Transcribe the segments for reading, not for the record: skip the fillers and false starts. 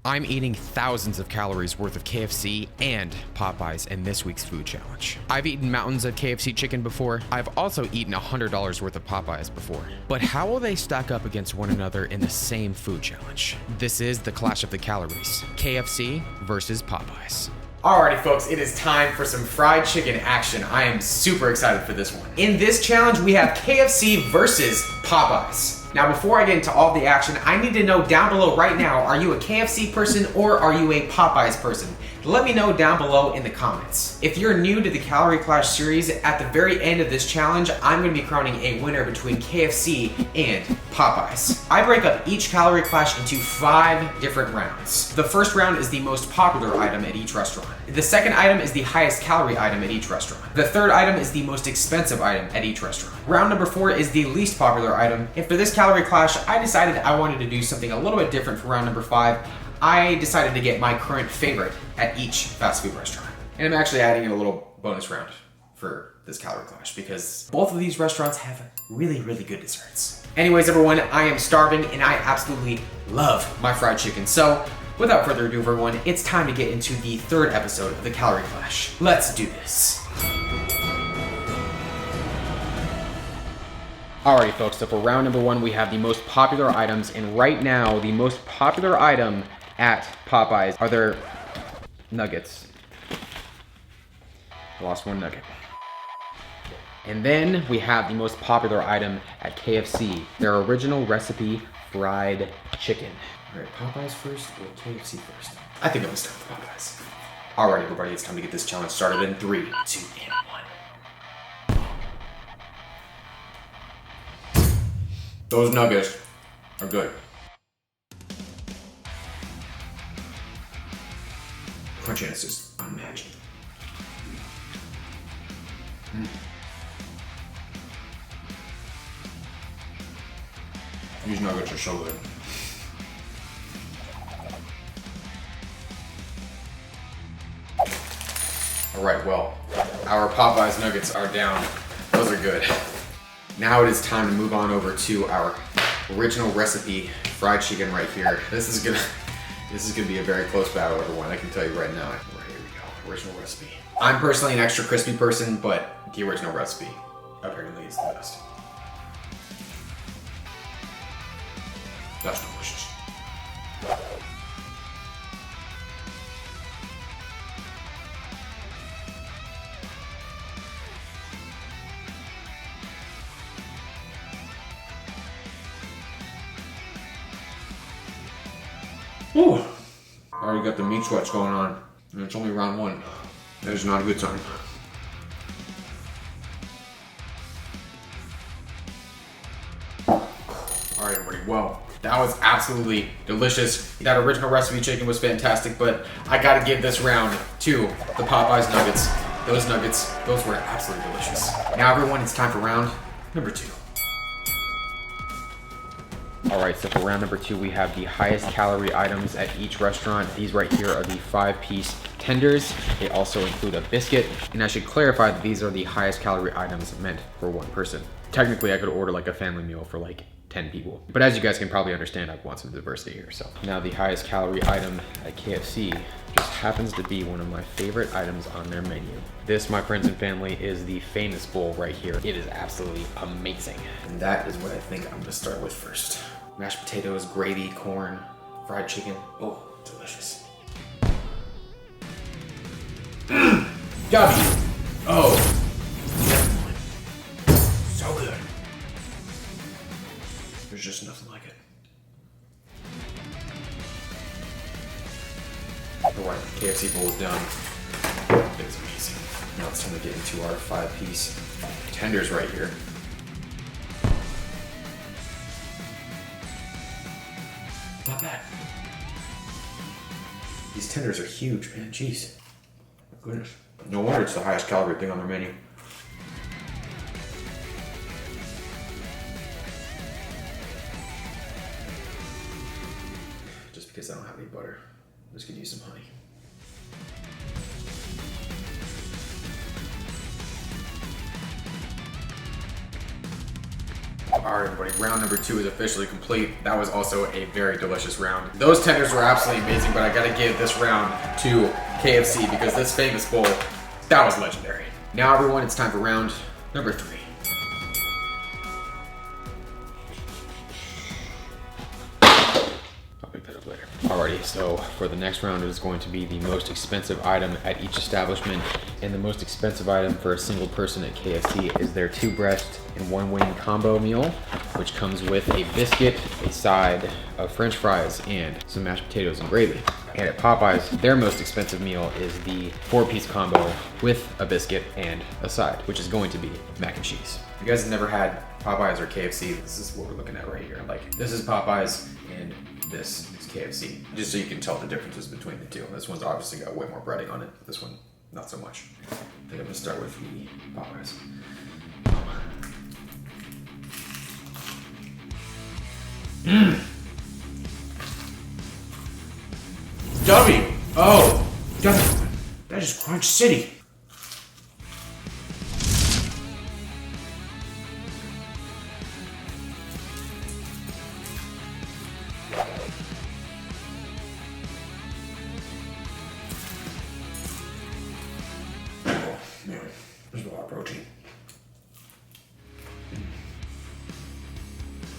I'm eating thousands of calories worth of KFC and Popeyes in this week's food challenge. I've eaten mountains of KFC chicken before. I've also eaten $100 worth of Popeyes before. But how will they stack up against one another in the same food challenge? This is the clash of the calories. KFC versus Popeyes. Alrighty folks, it is time for some fried chicken action. I am super excited for this one. In this challenge, we have KFC versus Popeyes. Now before I get into all the action, I need to know down below right now, are you a KFC person or are you a Popeyes person? Let me know down below in the comments. If you're new to the Calorie Clash series, at the very end of this challenge, I'm going to be crowning a winner between KFC and Popeyes. I break up each Calorie Clash into 5 different rounds. The first round is the most popular item at each restaurant. The second item is the highest calorie item at each restaurant. The third item is the most expensive item at each restaurant. Round number 4 is the least popular item. And for this Calorie Clash, I decided I wanted to do something a little bit different for round number 5. I decided to get my current favorite at each fast food restaurant. And I'm actually adding in a little bonus round for this Calorie Clash because both of these restaurants have really, really good desserts. Anyways, everyone, I am starving and I absolutely love my fried chicken. So without further ado, everyone, it's time to get into the third episode of the Calorie Clash. Let's do this. Alrighty folks, so for round number 1, we have the most popular items, and right now, the most popular item at Popeyes are their nuggets. I lost one nugget. And then we have the most popular item at KFC, their original recipe fried chicken. Alright, Popeyes first or KFC first? I think I'm gonna start with Popeyes. Alright, everybody, it's time to get this challenge started in 3, 2, and 1. Those nuggets are good. Crunchiness is unmatched. These nuggets are so good. Alright, well, our Popeyes nuggets are down. Those are good. Now it is time to move on over to our original recipe fried chicken right here. This is gonna be a very close battle, everyone. I can tell you right now. Right, here we go. Original recipe. I'm personally an extra crispy person, but the original recipe apparently is the best. That's delicious. Ooh, I already got the meat sweats going on, and it's only round 1. That is not a good sign. Alright, everybody, well, that was absolutely delicious. That original recipe chicken was fantastic, but I gotta give this round to the Popeyes nuggets. Those nuggets, those were absolutely delicious. Now, everyone, it's time for round number 2. Alright, so for round number 2, we have the highest calorie items at each restaurant. These right here are the 5-piece tenders. They also include a biscuit. And I should clarify that these are the highest calorie items meant for one person. Technically, I could order like a family meal for like 10 people. But as you guys can probably understand, I want some diversity here. So now the highest calorie item at KFC just happens to be one of my favorite items on their menu. This, my friends and family, is the famous bowl right here. It is absolutely amazing. And that is what I think I'm gonna start with first. Mashed potatoes, gravy, corn, fried chicken. Oh, delicious. Yummy. Oh, so good. There's just nothing like it. Alright, KFC bowl is done. It is amazing. Now it's time to get into our 5-piece tenders right here. Not bad. These tenders are huge, man. Jeez. My goodness. No wonder it's the highest calorie thing on their menu. Just because I don't have any butter, I'm just gonna use some honey. All right, everybody, round number 2 is officially complete. That was also a very delicious round. Those tenders were absolutely amazing, but I gotta give this round to KFC because this famous bowl, that was legendary. Now, everyone, it's time for round number 3. I'll pick that up later. Alrighty, so for the next round, it is going to be the most expensive item at each establishment. And the most expensive item for a single person at KFC is their 2 breast and 1 wing combo meal, which comes with a biscuit, a side of French fries, and some mashed potatoes and gravy. And at Popeyes, their most expensive meal is the 4-piece combo with a biscuit and a side, which is going to be mac and cheese. If you guys have never had Popeyes or KFC, this is what we're looking at right here. Like, this is Popeyes and this is KFC. Just so you can tell the differences between the two. This one's obviously got way more breading on it. This one, not so much. I think I'm gonna start with the Popeyes. W. Oh, that is Crunch City. There's a lot of protein.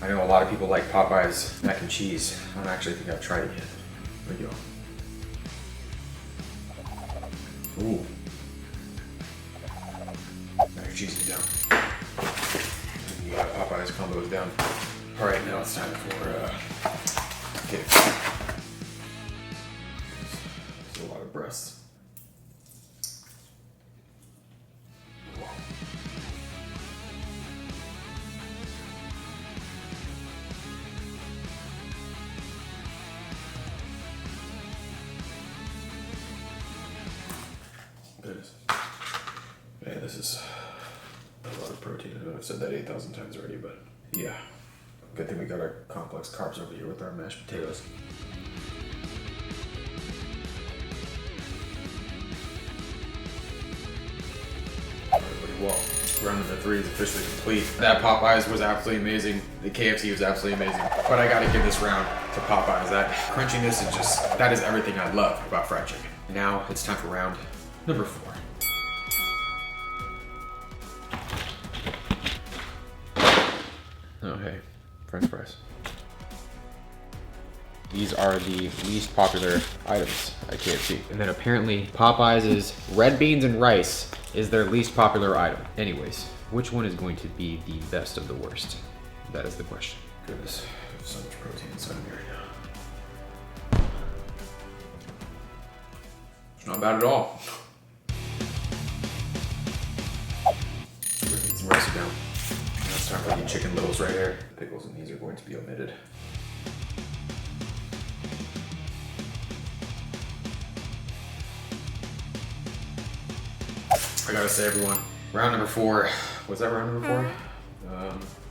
I know a lot of people like Popeyes mac and cheese. I don't actually think I've tried it yet. There we go. Ooh. Mac and cheese is down. The Popeyes combo is down. Alright, now it's time for KFC. There's a lot of breasts. Yeah, this is a lot of protein. I know I've said that 8,000 times already, but yeah. Good thing we got our complex carbs over here with our mashed potatoes. Everybody, well, round number 3 is officially complete. That Popeyes was absolutely amazing. The KFC was absolutely amazing. But I gotta give this round to Popeyes. That crunchiness is just, that is everything I love about fried chicken. Now it's time for round number 4. Oh, hey, French fries. These are the least popular items at KFC. And then apparently Popeyes' red beans and rice is their least popular item. Anyways, which one is going to be the best of the worst? That is the question. Goodness, there's so much protein inside of me right now. It's not bad at all. Red beans and rice are down. Now it's time for the chicken littles right here. The pickles and these are going to be omitted. I gotta say, everyone, round number 4, was that round number 4?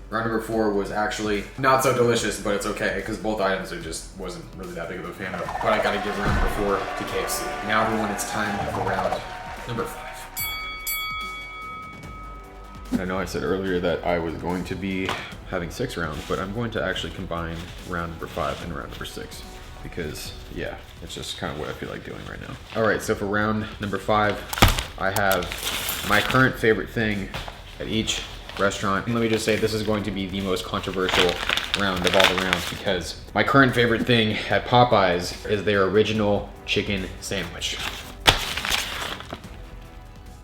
Round number 4 was actually not so delicious, but it's okay, because both items I just wasn't really that big of a fan of. But I gotta give round number 4 to KFC. Now, everyone, it's time for round number 5. I know I said earlier that I was going to be having 6 rounds, but I'm going to actually combine round number 5 and round number 6. Because, yeah, it's just kind of what I feel like doing right now. All right, so for round number 5, I have my current favorite thing at each restaurant. And let me just say, this is going to be the most controversial round of all the rounds because my current favorite thing at Popeyes is their original chicken sandwich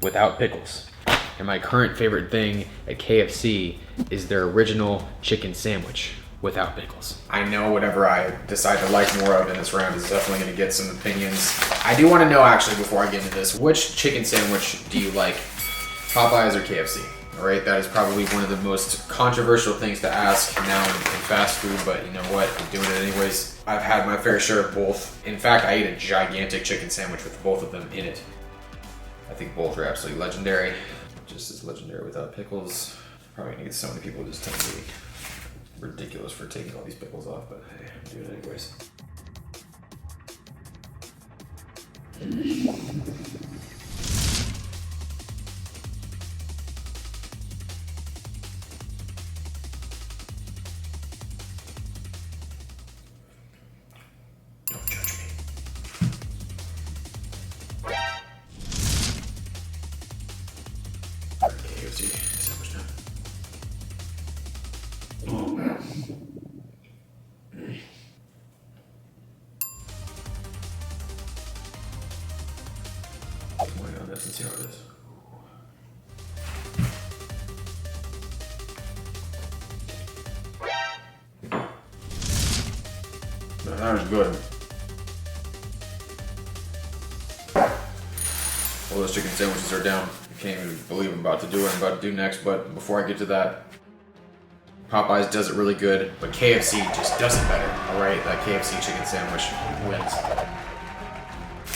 without pickles. And my current favorite thing at KFC is their original chicken sandwich without pickles. I know whatever I decide to like more of in this round is definitely going to get some opinions. I do want to know, actually, before I get into this, which chicken sandwich do you like, Popeyes or KFC? All right, that is probably one of the most controversial things to ask now in fast food, but you know what, I'm doing it anyways. I've had my fair share of both. In fact, I ate a gigantic chicken sandwich with both of them in it. I think both are absolutely legendary. Just as legendary without pickles. Probably gonna get so many people just telling me ridiculous for taking all these pickles off, but hey, I'm doing it anyways. this and see how it is. That was good. Well, those chicken sandwiches are down. I can't even believe I'm about to do what I'm about to do next, but before I get to that, Popeyes does it really good, but KFC just does it better, alright? That KFC chicken sandwich wins.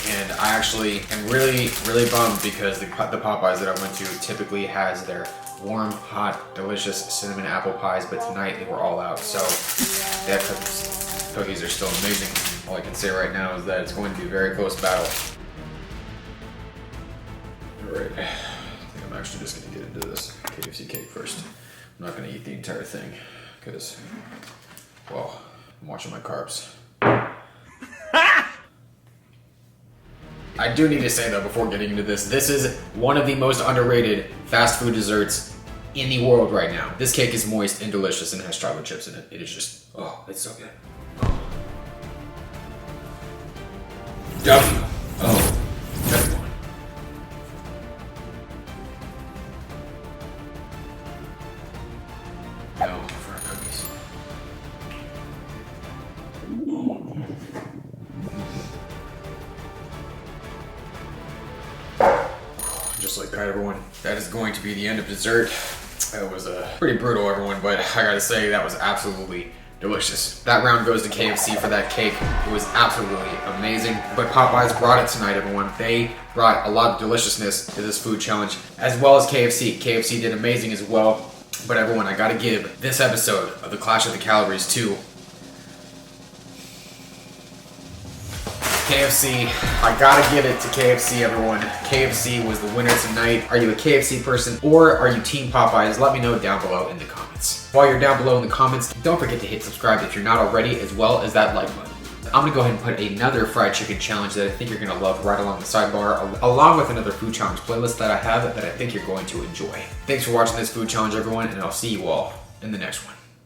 And I actually am really bummed because the Popeyes that I went to typically has their warm, hot, delicious cinnamon apple pies, but tonight they were all out, so that cookies are still amazing. All I can say right now is that it's going to be a very close battle. Alright, I think I'm actually just going to get into this KFC cake first. I'm not going to eat the entire thing because, well, I'm watching my carbs. I do need to say though, before getting into this is one of the most underrated fast food desserts in the world right now. This cake is moist and delicious and has chocolate chips in it. It is just, oh, it's so good. Oh. W. Oh, everyone. No, for our cookies. Just like that, everyone. That is going to be the end of dessert. That was pretty brutal, everyone, but I gotta say that was absolutely delicious. That round goes to KFC for that cake. It was absolutely amazing. But Popeyes brought it tonight, everyone. They brought a lot of deliciousness to this food challenge, as well as KFC. KFC did amazing as well. But everyone, I gotta give this episode of the Clash of the Calories to KFC. I gotta give it to KFC, everyone. KFC was the winner tonight. Are you a KFC person or are you Team Popeyes? Let me know down below in the comments. While you're down below in the comments, don't forget to hit subscribe if you're not already, as well as that like button. I'm gonna go ahead and put another fried chicken challenge that I think you're gonna love right along the sidebar, along with another food challenge playlist that I have that I think you're going to enjoy. Thanks for watching this food challenge, everyone, and I'll see you all in the next one.